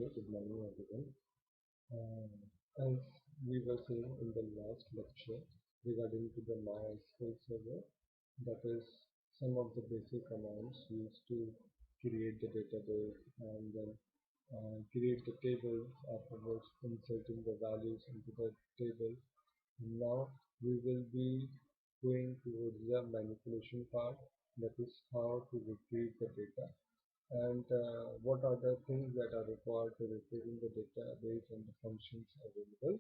Good morning, everyone. As we were saying in the last lecture regarding to the MySQL server, that is some of the basic commands used to create the database and then create the table, afterwards inserting the values into the table. Now we will be going towards the manipulation part, that is how to retrieve the data and what are the things that are required to retrieving the database and the functions available.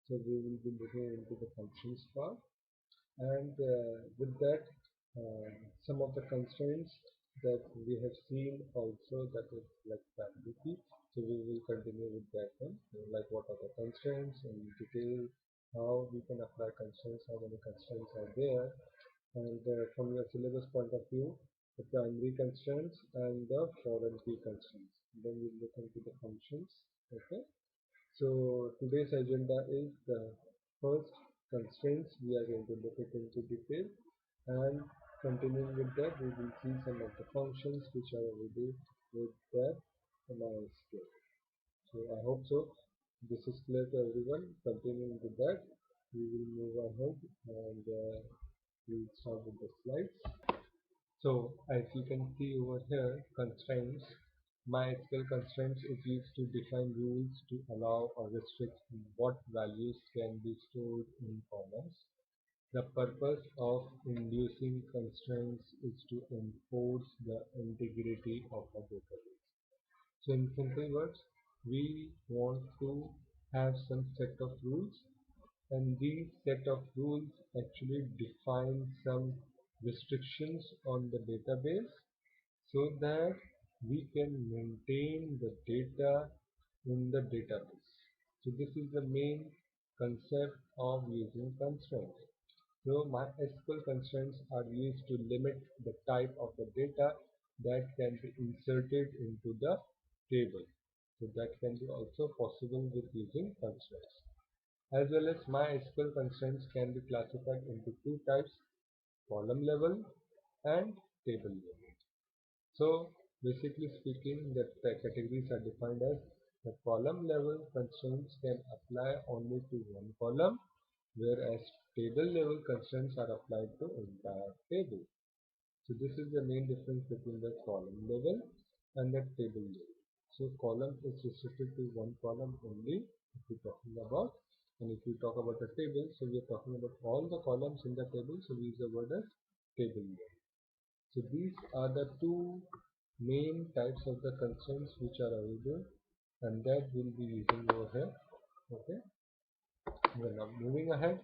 So we will be looking into the functions part, and with that some of the constraints that we have seen also, that is like validity. So we will continue with that one, like what are the constraints in detail, how we can apply constraints, how many constraints are there, and from your syllabus point of view, the primary constraints and the foreign key constraints. Then we look into the functions. Okay. So today's agenda is the first constraints. We are going to look it into detail, and continuing with that, we will see some of the functions which are available with the MySQL. So I hope so. This is clear to everyone. Continuing with that, we will move ahead and we'll start with the slides. So as you can see over here, constraints. MySQL constraints is used to define rules to allow or restrict what values can be stored in columns. The purpose of inducing constraints is to enforce the integrity of a database. So in simple words, we want to have some set of rules, and these set of rules actually define some restrictions on the database so that we can maintain the data in the database. So this is the main concept of using constraints. So MySQL constraints are used to limit the type of the data that can be inserted into the table. So that can be also possible with using constraints. As well as MySQL constraints can be classified into two types: column level and table level. So basically speaking, the categories are defined as the column level constraints can apply only to one column, whereas table level constraints are applied to entire table. So this is the main difference between the column level and the table level. So column is restricted to one column only if we're talking about, and if we talk about the table, so we are talking about all the columns in the table, so we use the word as table level. So these are the two main types of the constraints which are available, and that we'll be using over here. Okay. Well, now moving ahead,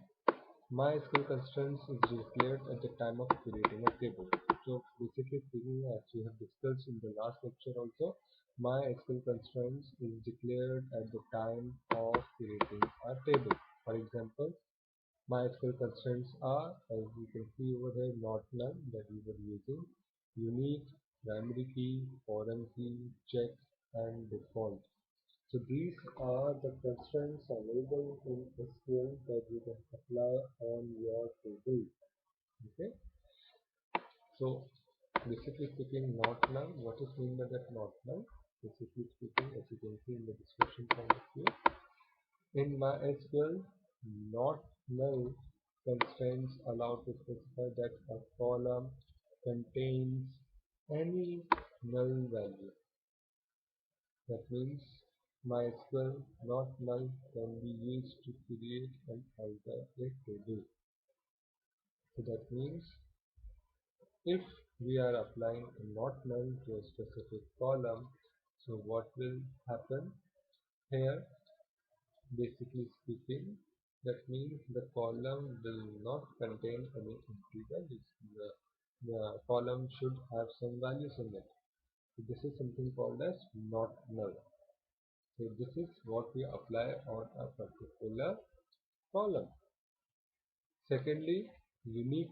MySQL constraints is declared at the time of creating a table. So basically speaking, as we have discussed in the last lecture also, MySQL constraints is declared at the time of creating a table. For example, MySQL constraints are, as you can see over here, not null that we were using, unique, primary key, foreign key, check, and default. So these are the constraints available in SQL that you can apply on your table. Okay. So basically speaking, not null. What is mean by that not null? Basically speaking, as you can see in the description point of view, in MySQL, not null constraints allow to specify that a column contains any null value. That means MySQL not null can be used to create and alter a table. So that means if we are applying a not null to a specific column, so what will happen here? Basically speaking, that means the column will not contain any empty values. The column should have some values in it. So this is something called as not null. So this is what we apply on a particular column. Secondly, unique.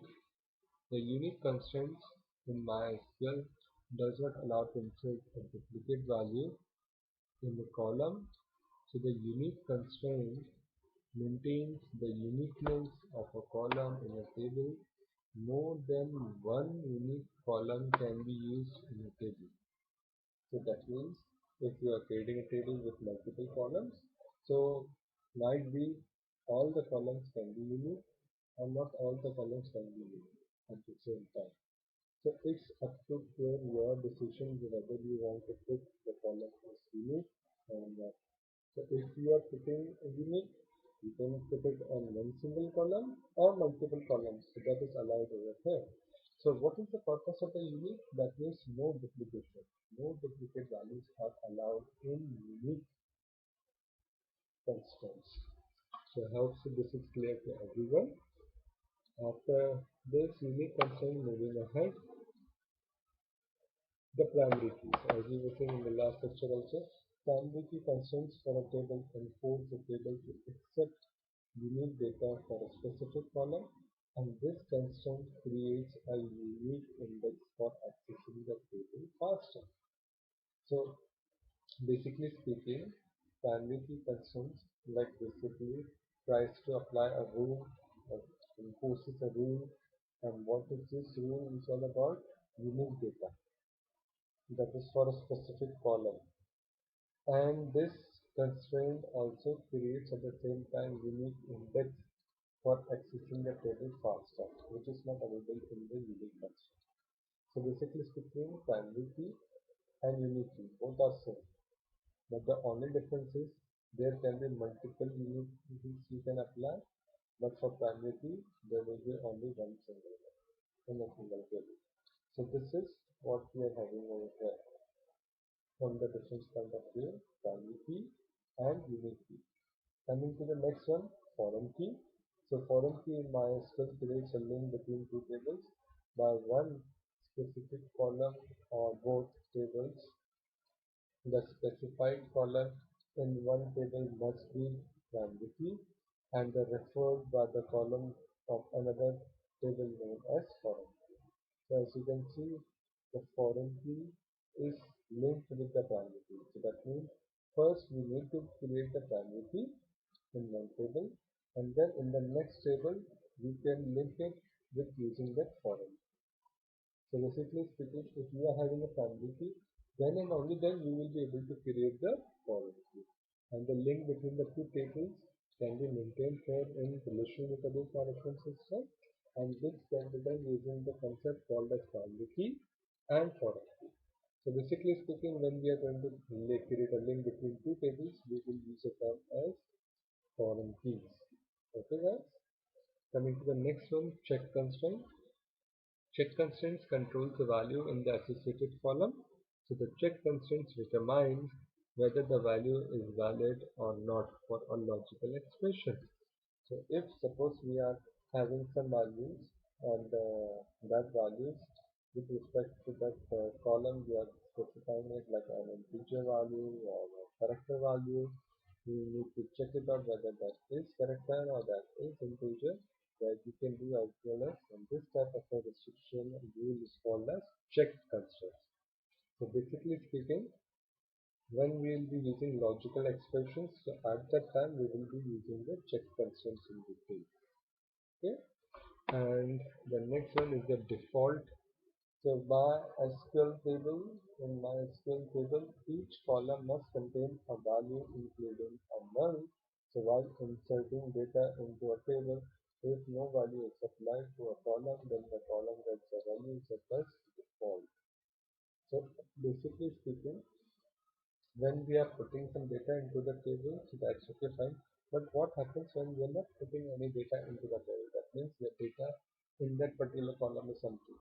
The unique constraints in MySQL does not allow to insert a duplicate value in the column. So the unique constraint maintains the uniqueness of a column in a table. More than one unique column can be used in a table. So that means if you are creating a table with multiple columns. So might be all the columns can be unique and not all the columns can be unique at the same time. So it's up to your decision whether you want to put the column as unique or not. So if you are putting a unique, you can put it on one single column or multiple columns. So that is allowed over here. So what is the purpose of the unique? That means no duplication. No duplicate values are allowed in unique constraints. So I hope so this is clear to everyone. After this unique constraint, moving ahead, the primary keys. As we were saying in the last lecture also, primary key constraints for a table enforce the table to accept unique data for a specific column, and this constraint creates a unique index for accessing the table faster. So basically speaking, primary key constraints like basically tries to apply a rule or enforces a rule, and what is this rule is all about? Unique data that is for a specific column, and this constraint also creates at the same time unique index for accessing the table faster, which is not available in the unique constraint. So basically speaking, primary key and unique key both are same, but the only difference is there can be multiple unique keys you can apply, but for primary key there will be only one single one in a single table. So this is what we are having over here from the difference point of view, primary key and unique key. Coming to the next one, foreign key. So foreign key in MySQL creates a link between two tables by one specific column or both tables. The specified column in one table must be primary key and the referred by the column of another table known as foreign key. So as you can see, the foreign key is linked with the primary key. So that means first we need to create the primary key in one table, and then in the next table we can link it with using that foreign. So basically speaking, if you are having a primary key, then and only then you will be able to create the foreign key. And the link between the two tables can be maintained here in relation database management system, and this can be done using the concept called as primary key and foreign key. So basically speaking, when we are going to create a link between two tables, we will use a term as foreign keys. Okay guys, coming to the next one, check constraint. Check constraints controls the value in the associated column. So the check constraints determines whether the value is valid or not for a logical expression. So if suppose we are having some values, and that values with respect to that column we are specifying it like an integer value or a character value, we need to check it out whether that is character or that is integer, that you can do as well as, and this type of a restriction rule is called as check constraints. So basically speaking, when we will be using logical expressions, so at that time we will be using the check constraints in detail. Okay, and the next one is the default. So MySQL table, in MySQL table, each column must contain a value including a null. So while inserting data into a table, if no value is applied to a column, then the column gets a value such as default. So basically speaking, when we are putting some data into the table, so that's okay fine. But what happens when we are not putting any data into the table? That means the data in that particular column is empty.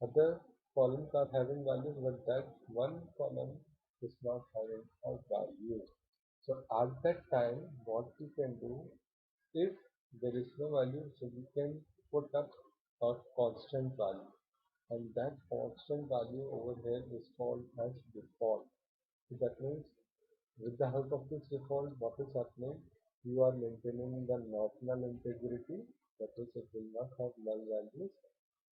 Other columns are having values, but that one column is not having a value. So at that time, what we can do, if there is no value, so we can put up a constant value, and that constant value over here is called as default. So that means with the help of this default, what is happening? You are maintaining the notional integrity, that is, it will not have null values,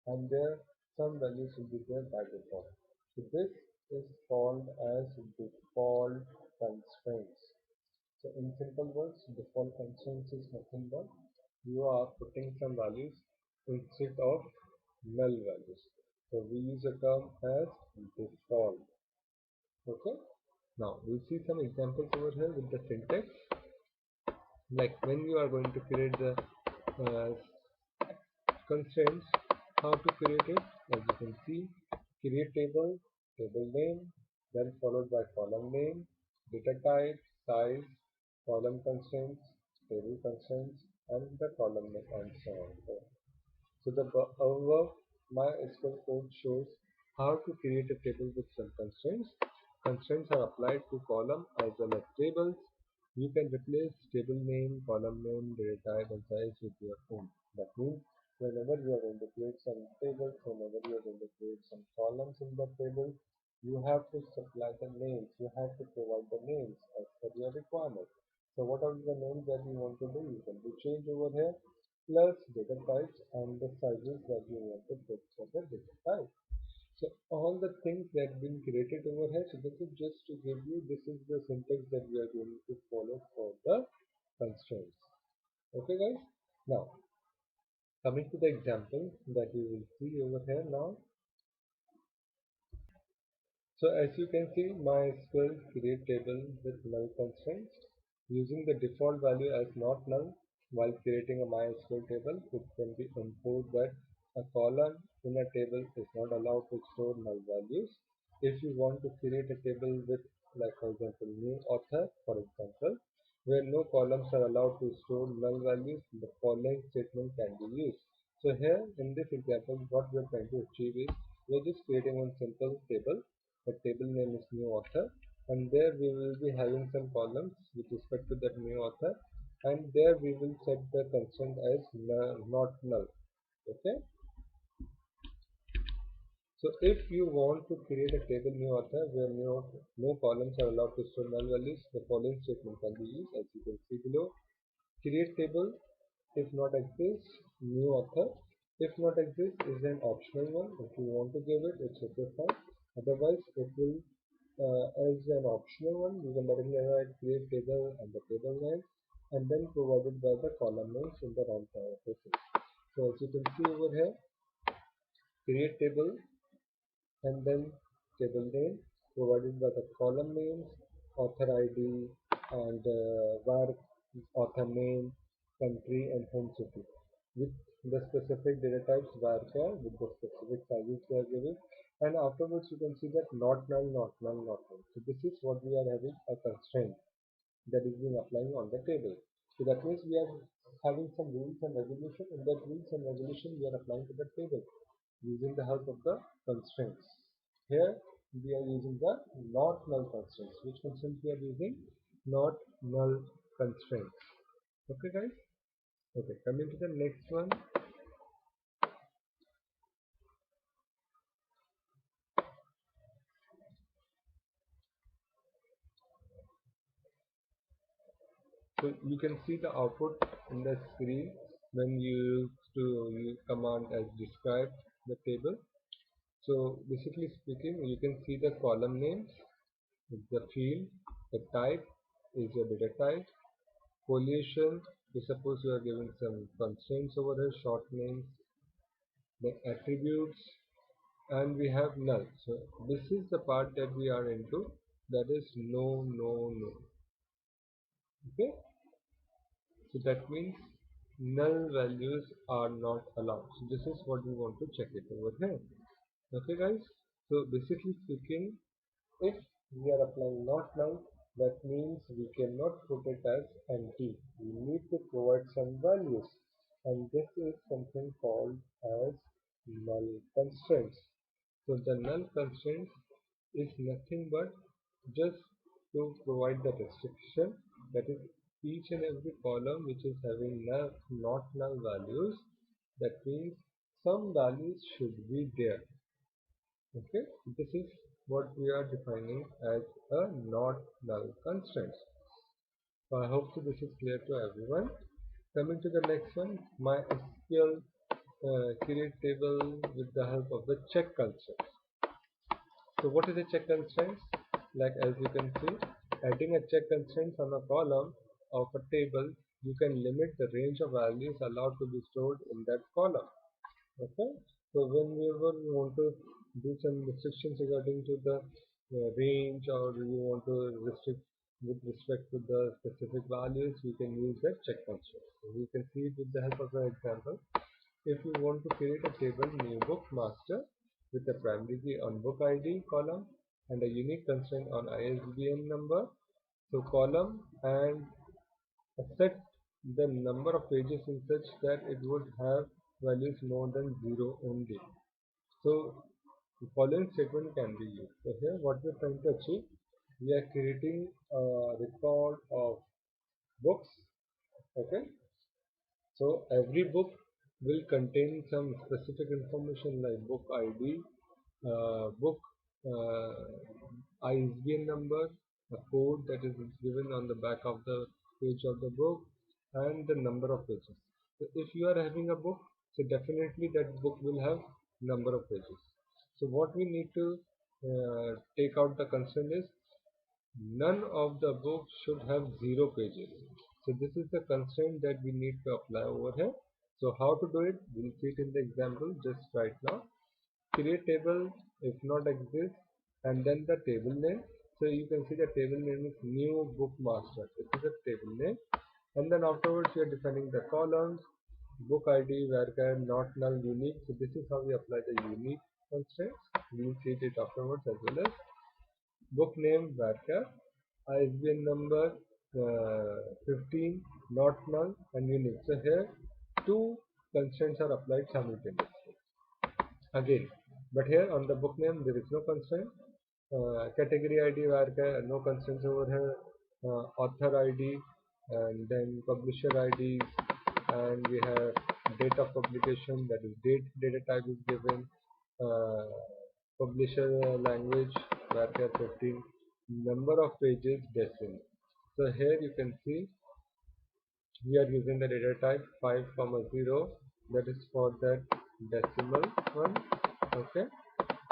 and there some values will be there by default. So this is called as default constraints. So in simple words, default constraints is nothing but you are putting some values instead of null values. So we use a term as default. Okay. Now we'll see some examples over here with the syntax, like when you are going to create the uh, constraints, how to create it. As you can see, create table, table name, then followed by column name, data type, size, column constraints, table constraints, and the column name, and so on. So the above MySQL code shows how to create a table with some constraints. Constraints are applied to column as well as tables. You can replace table name, column name, data type, and size with your own. That means whenever you are going to create some tables, whenever you are going to create some columns in the table, you have to supply the names. You have to provide the names as per your requirement. So what are the names that you want to do? You can do change over here plus data types and the sizes that you want to put for the data type. So all the things that have been created over here, so this is just to give you, this is the syntax that we are going to follow for the constraints. Okay guys, now coming to the example that we will see over here now. So as you can see, MySQL create table with null constraints. Using the default value as not null while creating a MySQL table, it can be enforced that a column in a table is not allowed to store null values. If you want to create a table with, like for example, new author, for example, where no columns are allowed to store null values, the following statement can be used. So here in this example, what we are trying to achieve is we are just creating one simple table. The table name is new author, and there we will be having some columns with respect to that new author, and there we will set the constraint as null, not null. Okay, so if you want to create a table new author where no columns are allowed to store null values, the following statement can be used. As you can see below, create table if not exist, new author. If not exist is an optional one. If you want to give it, it's okay fine. Otherwise, it will as an optional one. You can directly write create table and the table name, and then provided by the column names in the runtime process. So as you can see over here, create table and then table name provided by the column names, author ID, and var author name, country, and home city with the specific data types varchar with the specific sizes they are giving, and afterwards you can see that not null, not null, not null. So this is what we are having a constraint that is being applying on the table. So that means we are having some rules and regulation, and that rules and regulation we are applying to the table using the help of the constraints. Here we are using the not null constraints. Which constraints we are using? Not null constraints. Okay guys? Okay, coming to the next one. So you can see the output in the screen when you use to use command as described the table. So basically speaking, you can see the column names, the field, the type is your data type, foliation, we suppose you are giving some constraints over here, short names, then attributes, and we have null. So this is the part that we are into, that is no, no, no. Okay, so that means null values are not allowed. So this is what we want to check it over here. Okay guys, so basically speaking, if we are applying not null, that means we cannot put it as empty. We need to provide some values, and this is something called as null constraints. So the null constraints is nothing but just to provide the restriction, that is each and every column which is having null, not null values, that means some values should be there. Okay, this is what we are defining as a not null constraint. So I hope so this is clear to everyone. Coming to the next one, MySQL create table with the help of the check constraint. So what is a check constraint? Like as you can see, adding a check constraint on a column of a table, you can limit the range of values allowed to be stored in that column. Okay, so whenever we want to do some restrictions regarding to the range, or you want to restrict with respect to the specific values, you can use that check constraint. So we can see it with the help of an example. If you want to create a table new book master with a primary key on book ID column and a unique constraint on ISBN number, so column and set the number of pages in such that it would have values more than 0 only. So the following statement can be used. So here what we are trying to achieve, we are creating a record of books. Okay, so every book will contain some specific information like book ID, book ISBN number, a code that is given on the back of the page of the book, and the number of pages. So if you are having a book, so definitely that book will have number of pages. So what we need to take out the constraint is none of the books should have 0 pages. So this is the constraint that we need to apply over here. So how to do it? We'll see it in the example just right now. Create table if not exist, and then the table name. So you can see the table name is new book master. This is the table name, and then afterwards we are defining the columns, book ID, varchar, not null, unique. So this is how we apply the unique constraints. We will see it afterwards as well as book name varchar, ISBN number 15, not null, and unique. So here two constraints are applied simultaneously. Again, but here on the book name there is no constraint. Category ID varchar, no constraints over here. Author ID, and then publisher IDs, and we have date of publication, that is data type is given. Uh, Publisher language varchar 15, number of pages decimal. So here you can see we are using the data type 5, 0, that is for that decimal one. Okay,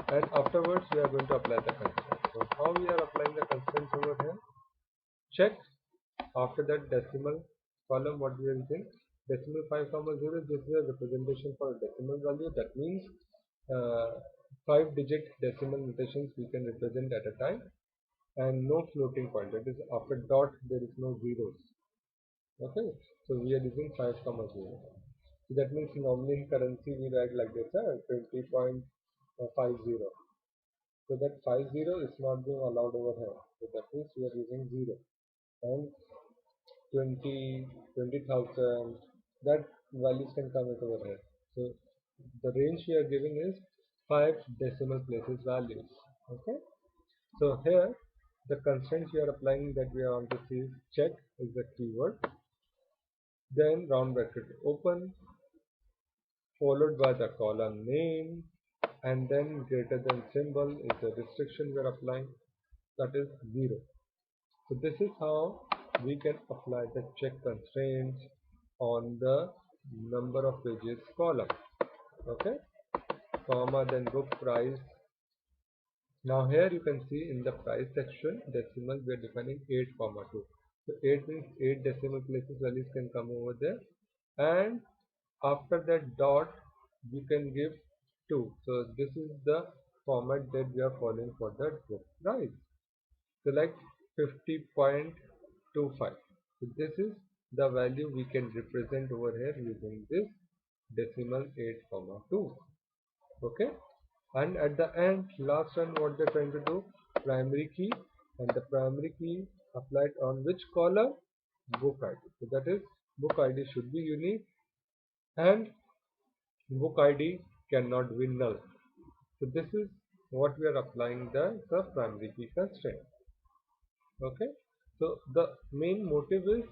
and afterwards we are going to apply the constraint. So how we are applying the constraints over here? Check after that decimal column, what we are using, decimal 5, 0, this is a representation for a decimal value. That means uh, 5-digit decimal notations we can represent at a time, and no floating point, that is after dot there is no zeros. Okay, so we are using 5, 0. So that means normally in currency we write like this, 20.50. So that 50 is not being allowed over here. So that means we are using 0. And 20, 20,000, that values can come over here. So the range we are giving is 5 decimal places values. Okay, so here the constraints we are applying that we want to see is check is the keyword, then round bracket open, followed by the column name, and then greater than symbol is the restriction we are applying, that is 0. So this is how we can apply the check constraints on the number of pages column. Okay, comma, then book price. Now here you can see in the price section decimal we are defining 8, 2. So 8 means 8 decimal places values can come over there, and after that dot you can give 2. So this is the format that we are following for that book price. Select 50.25. So this is the value we can represent over here using this decimal 8, 2. Okay, and at the end last one what they're trying to do, primary key, and the primary key applied on which column, book ID. So that is book ID should be unique, and book ID cannot be null. So this is what we are applying the primary key constraint. Okay, so the main motive is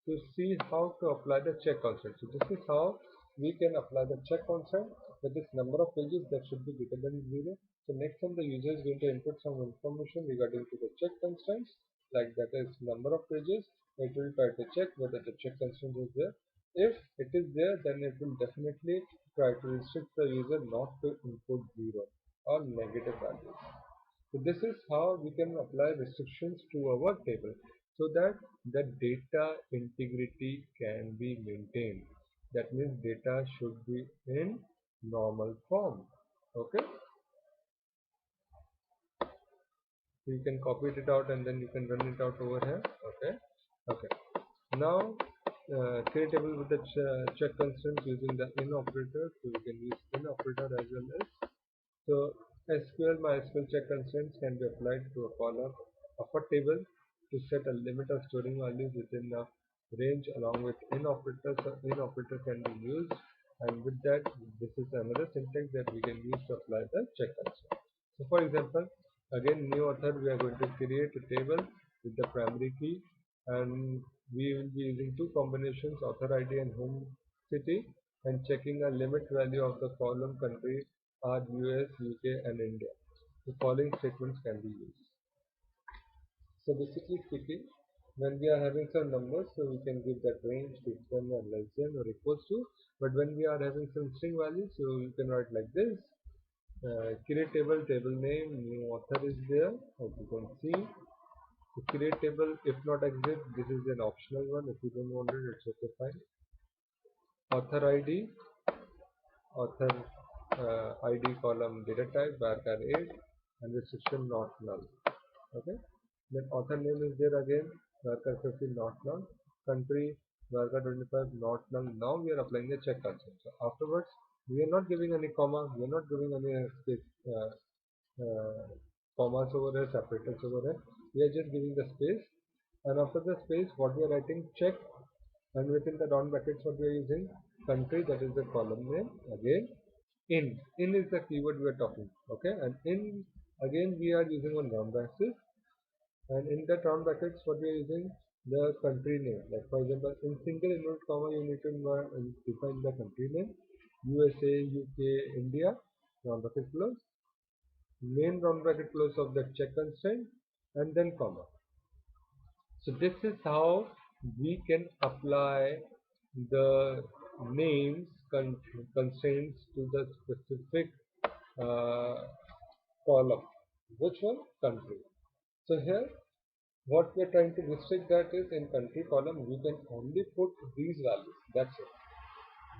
to see how to apply the check constraint. So this is how we can apply the check constraint, that is number of pages that should be greater than 0. So next time the user is going to input some information regarding to the check constraints, like that is number of pages, it will try to check whether the check constraint is there. If it is there, then it will definitely try to restrict the user not to input 0 or negative values. So this is how we can apply restrictions to our table so that the data integrity can be maintained. That means data should be in normal form. Okay. So you can copy it out and then you can run it out over here. Okay. Now create table with the check constraints using the in operator. So you can use in operator as well as. So SQL MySQL check constraints can be applied to a column of a table to set a limit of storing values within a range along with in operator. So in operator can be used, and with that, this is another syntax that we can use to apply the check constraint. So for example, again new author, we are going to create a table with the primary key, and we will be using two combinations, author ID and home city, and checking a limit value of the column country are US, UK and India. The following statements can be used. So basically speaking, when we are having some numbers, so we can give that range different or less than or equals to. But when we are having some string values, so you can write like this. Create table, table name, new author is there, as you can see. To create table, if not exit, this is an optional one. If you don't want it, it's okay, fine. Author ID, author ID column data type varchar 8 and restriction not null. Okay. Then author name is there again, varchar 15 not null. Country varchar 25 not null. Now we are applying the check concept. So afterwards, we are not giving any comma, we are not giving any space, uh, commas over here, separators over here. We are just giving the space, and after the space, what we are writing check, and within the round brackets, what we are using country, that is the column name. Again, in is the keyword we are talking. Okay, and in again we are using one round brackets, and in that round brackets, what we are using the country name. Like for example, in single inverted comma, you need to define the country name: USA, UK, India. Round bracket close, main round bracket close of the check constraint, and then comma. So this is how we can apply the names constraints to the specific uh, column. Which one? Country. So here what we are trying to restrict that is in country column we can only put these values. That's it.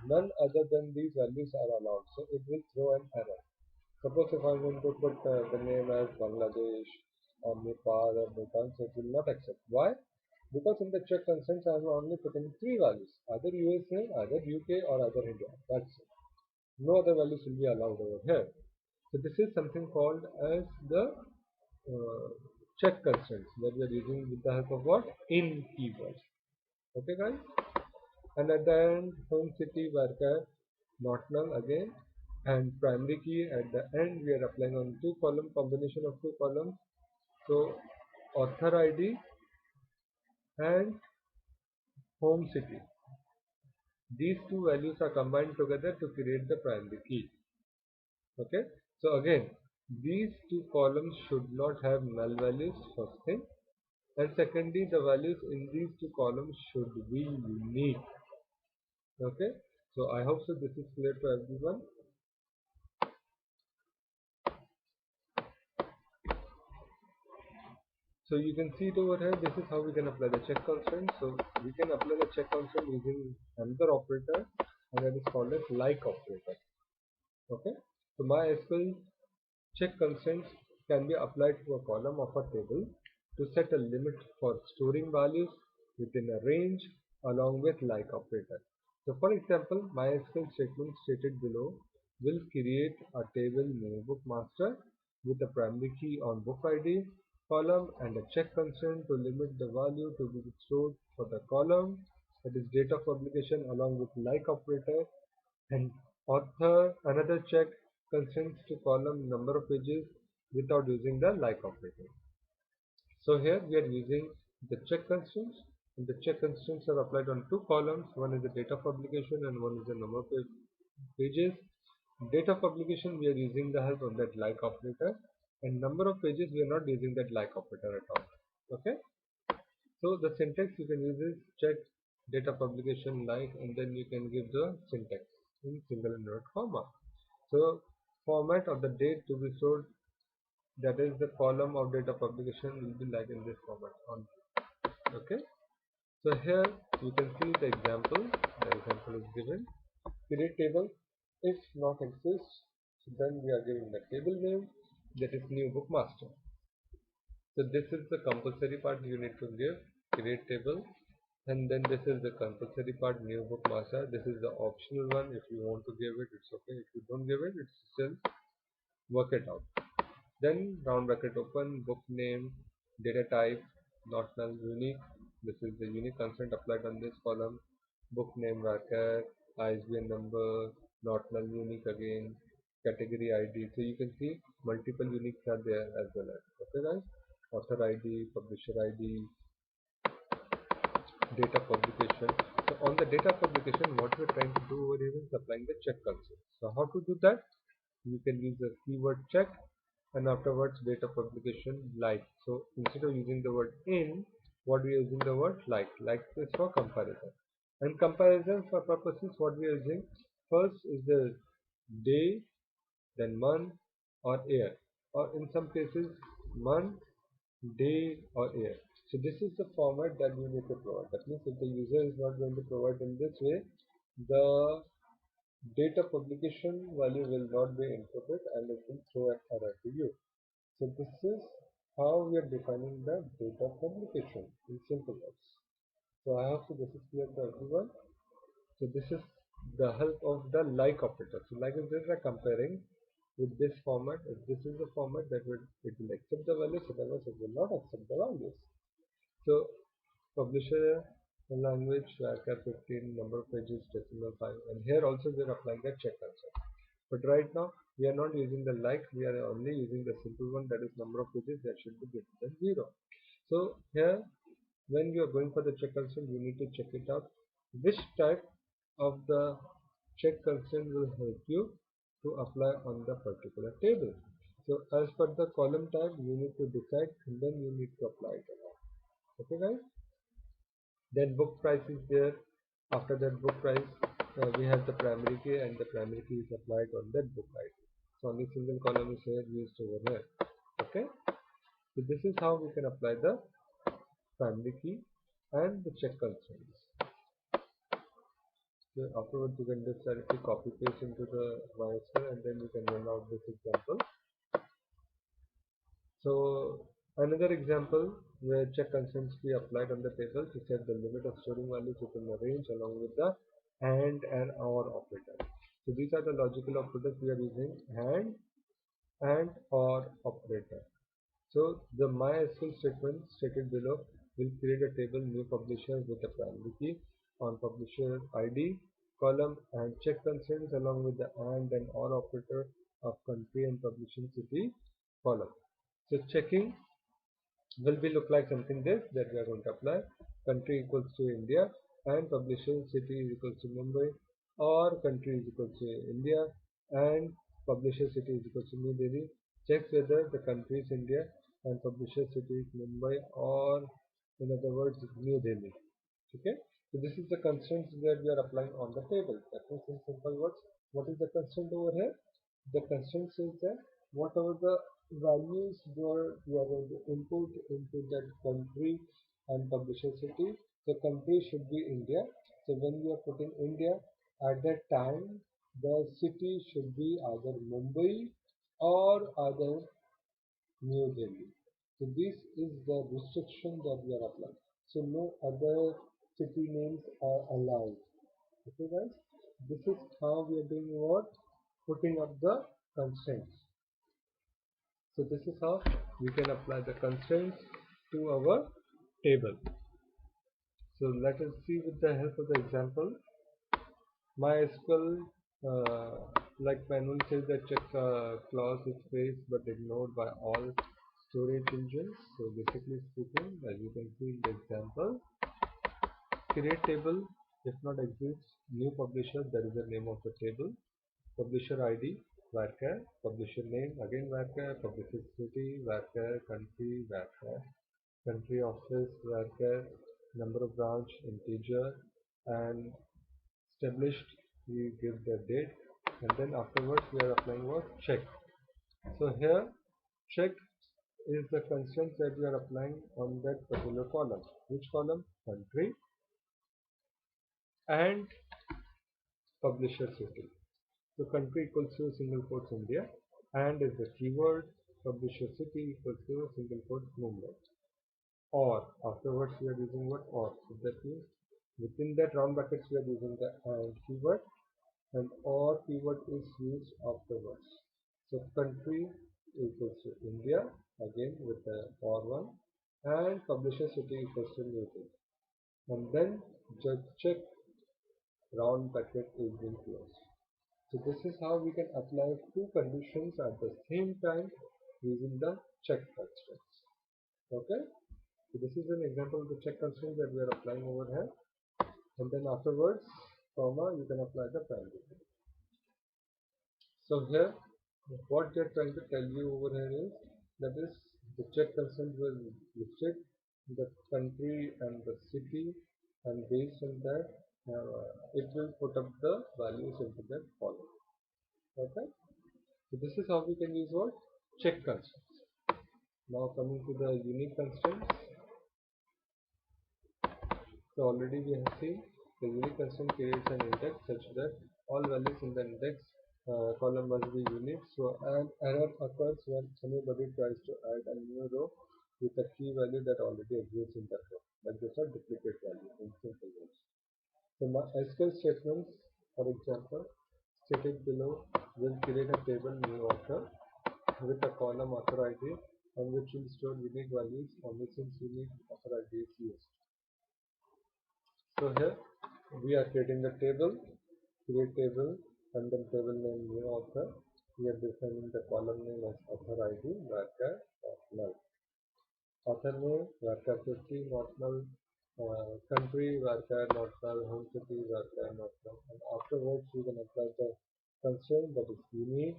None other than these values are allowed. So it will throw an error. Suppose if I want to put the name as Bangladesh or Nepal or Bhutan, so it will not accept. Why? Because in the check constraints I am only putting three values, either USA, either UK or either India. That's it. No other values will be allowed over here. So this is something called as the uh, check constraints that we are using with the help of what? In keywords. Okay guys? And at the end, home city varchar not null again, and primary key at the end we are applying on two column combination of two columns. So author ID and home city. These two values are combined together to create the primary key. Okay. So again, these two columns should not have null values, first thing, and secondly, the values in these two columns should be unique. Okay. So I hope so this is clear to everyone. So you can see it over here. This is how we can apply the check constraint. So we can apply the check constraint using another operator, and that is called as like operator. Okay. So MySQL check constraints can be applied to a column of a table to set a limit for storing values within a range along with like operator. So for example, MySQL statement stated below will create a table named bookmaster with a primary key on book ID column and a check constraint to limit the value to be stored for the column, that is date of publication, along with like operator, and author another check constraints to column number of pages without using the like operator. So here we are using the check constraints, and the check constraints are applied on two columns. One is the date of publication and one is the number of pages. Date of publication we are using the help of that like operator, and number of pages we are not using that like operator at all. Okay. So the syntax you can use is check date of publication like, and then you can give the syntax in single inverted comma. So format of the date to be stored, that is the column of date of publication will be like in this format on. Okay. So here you can see the example. The example is given. Create table. If not exists, so then we are giving the table name, that is new bookmaster. So this is the compulsory part you need to give, create table, and then this is the compulsory part, new book master. This is the optional one. If you want to give it, it's okay. If you don't give it, it's still work it out. Then round bracket open, book name, data type, not null, unique. This is the unique constraint applied on this column. Book name varchar, ISBN number, not null, unique again, category ID. So you can see multiple uniques are there as well as. Okay guys, author ID, publisher ID, data publication. So on the data publication, what we're trying to do over here is applying the check concept. So how to do that? You can use the keyword check and afterwards data publication like. So instead of using the word in, what we are using the word like. Like is for comparison. And comparison for purposes, what we are using first is the day, then month or year, or in some cases month, day or year. So this is the format that we need to provide. That means if the user is not going to provide in this way, the data publication value will not be inputted and it will throw an error to you. So this is how we are defining the data publication in simple words. So I hope this is clear to everyone. So this is the help of the like operator. So like is this are comparing with this format. If this is the format that it will accept the values, otherwise it will not accept the values. So publisher language varchar 15, number of pages decimal 5, and here also we are applying the check concept. But right now we are not using the like, we are only using the simple one, that is number of pages that should be greater than 0. So here when you are going for the check constraint, you need to check it out which type of the check constraint will help you to apply on the particular table. So as per the column type you need to decide and then you need to apply it. Okay guys, then book price is there. After that book price we have the primary key and the primary key is applied on that book ID. So only single column is here used over here. Okay, so this is how we can apply the primary key and the check constraints. So afterwards you can just directly copy paste into the MySQL and then you can run out this example. So another example where check constraints be applied on the table to set the limit of storing values within the range along with the and or operator. So these are the logical operators we are using, and or operator. So the MySQL statement stated below will create a table new publisher with a primary key on publisher ID column and check constraints along with the and or operator of country and publishing city column. So checking will be look like something this that we are going to apply. Country equals to India and publisher city is equals to Mumbai, or country is equals to India and publisher city is equals to New Delhi. Checks whether the country is India and publisher city is Mumbai, or in other words New Delhi. Okay, so this is the constraints that we are applying on the table. That means in simple words, what is the constraint over here? The constraint says that whatever the values you are going to input into that country and publisher city, the country should be India. So when you are putting India, at that time the city should be either Mumbai or either New Delhi. So this is the restriction that we are applying. So no other city names are allowed. Okay guys, this is how we are doing what? Putting up the constraints. So this is how we can apply the constraints to our table. So let us see with the help of the example. MySQL, like manual says that check clause is faced but ignored by all storage engines. So basically speaking, as you can see in the example, create table if not exists, new publisher, that is the name of the table, publisher ID, varchar, publisher name, again varchar, publisher city, varchar, country, varchar, country office, varchar, number of branch, integer, and established, we give the date, and then afterwards we are applying what? Check. So here, check is the constraint that we are applying on that particular column. Which column? Country and publisher city. So country equals to single quotes India, and is the keyword, publisher city equals to a single quote movement. Or afterwards we are using what or. So that means within that round brackets we are using the and keyword, and or keyword is used afterwards. So country equals to India again with the or one, and publisher city equals to New Delhi. And then just check round bracket is being closed. So this is how we can apply two conditions at the same time using the check constraints. Okay, so this is an example of the check constraint that we are applying over here, and then afterwards, comma, you can apply the primary. So here, what they're trying to tell you over here is that is the check constraint will restrict the country and the city, and based on that, it will put up the values into that column. Okay, so this is how we can use what check constraints. Now coming to the unique constraints. So already we have seen the unique constraint creates an index such that all values in the index column must be unique. So an error occurs when somebody tries to add a new row with a key value that already exists in that row. Like this are duplicate values in simple words. So my SQL statements, for example, stated below will create a table new author with a column author ID and which will store unique values only since unique author ID is used. So here we are creating the table, create table, and then table name new author. We are defining the column name as author ID varchar null. Author name varchar 50 not null. Country varchar not null. Home city varchar not null. And afterwards we can apply the constraint that is unique.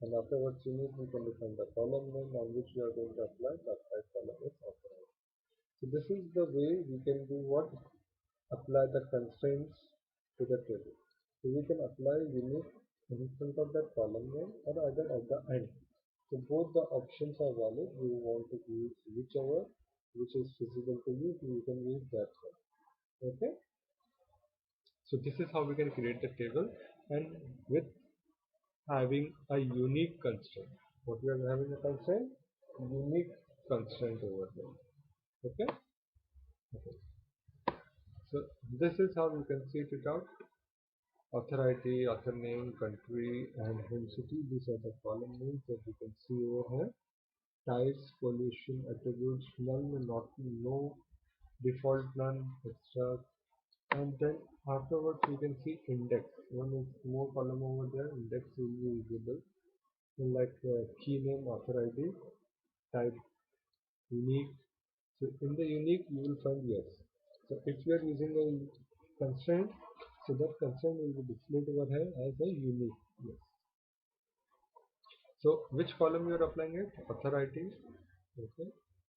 And afterwards unique we can define the column name on which we are going to apply the applied column is author ID. So this is the way we can do what apply the constraints to the table. So we can apply unique in front of that column name or either at the end. So both the options are valid. You want to use whichever which is feasible to you, you can use that one. Okay. So this is how we can create the table and with having a unique constraint. What we are having a constraint? Unique constraint over there. Okay. Okay. So this is how you can see it out. Author ID, author name, country, and home city. These are the column names that you can see over here. Types, pollution, attributes, none, not, no, default none, extra. And then afterwards you can see index. One is more column over there. Index will be visible. Like key name, author ID, type, unique. So in the unique you will find yes. So if you are using a constraint, so that constraint will be displayed over here as a unique. Yes. So which column you are applying it? Author ID. Okay.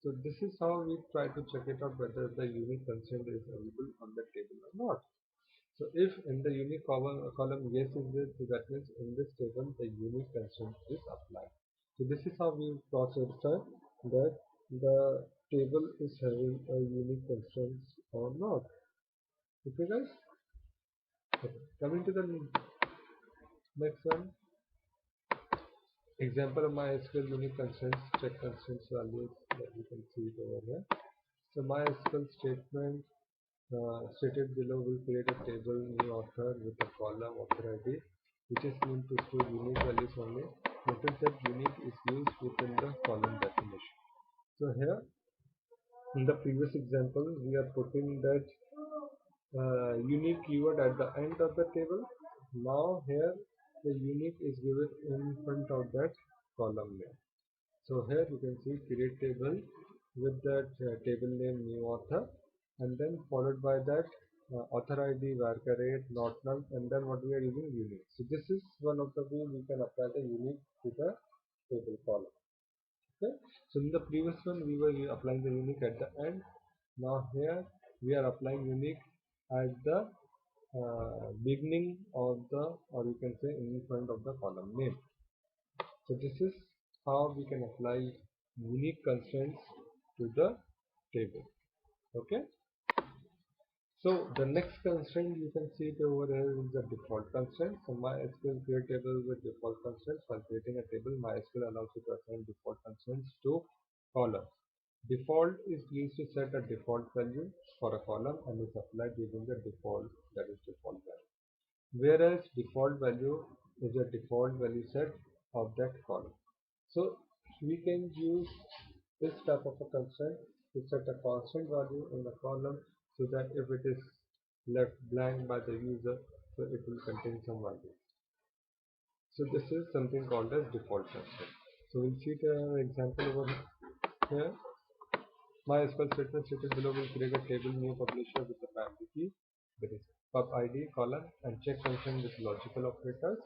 So this is how we try to check it out whether the unique constraint is available on the table or not. So if in the unique column yes is there, so that means in this table the unique constraint is applied. So this is how we cross verify that the table is having a unique constraints or not. Okay guys. Okay. Coming to the next one. Example of MySQL unique constraints, check constraints values that you can see it over here. So MySQL statement stated below will create a table new author with a column author ID which is meant to store unique values only. Notice that unique is used within the column definition. So here in the previous example we are putting that unique keyword at the end of the table. Now here the unique is given in front of that column name. So here you can see create table with that table name new author, and then followed by that author ID varchar 8 not null, and then what we are using unique. So this is one of the way we can apply the unique to the table column. Okay. So in the previous one we were applying the unique at the end. Now here we are applying unique at the beginning of the, or you can say in front of the column name. So this is how we can apply unique constraints to the table. Okay. So the next constraint you can see it over here is the default constraint. So MySQL create table with default constraints. While creating a table, MySQL allows you to assign default constraints to columns. Default is used to set a default value for a column and is applied using the default, that is default value. Whereas default value is a default value set of that column. So we can use this type of a constraint to set a constant value in the column so that if it is left blank by the user, so it will contain some value. So this is something called as default constraint. So we'll see the example over here. MySQL statement stated below will create a table new publisher with the primary key, that is pub id column, and check function with logical operators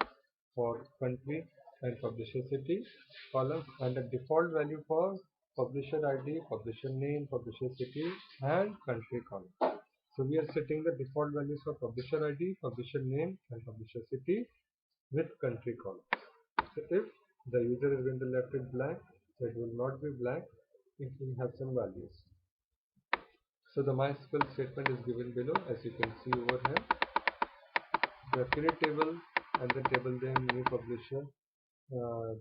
for country and publisher city columns, and a default value for publisher id, publisher name, publisher city, and country column. So we are setting the default values for publisher id, publisher name, and publisher city with country column. So if the user is going to left it blank, so it will not be blank, it will have some values. So the MySQL statement is given below, as you can see over here. The create table and the table name new publisher,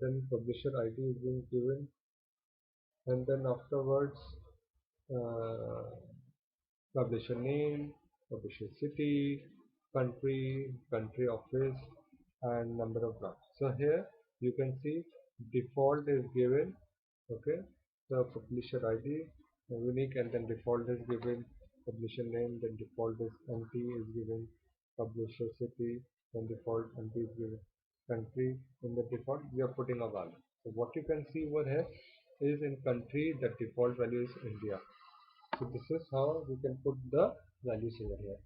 then publisher ID is being given, and then afterwards uh, publisher name, publisher city, country, country office, and number of branch. So here you can see default is given, okay, the publisher ID unique, and then default is given publisher name, then default is empty is given publisher city, then default empty is given country. In the default we are putting a value. So what you can see over here is in country the default value is India. So this is how we can put the values over here.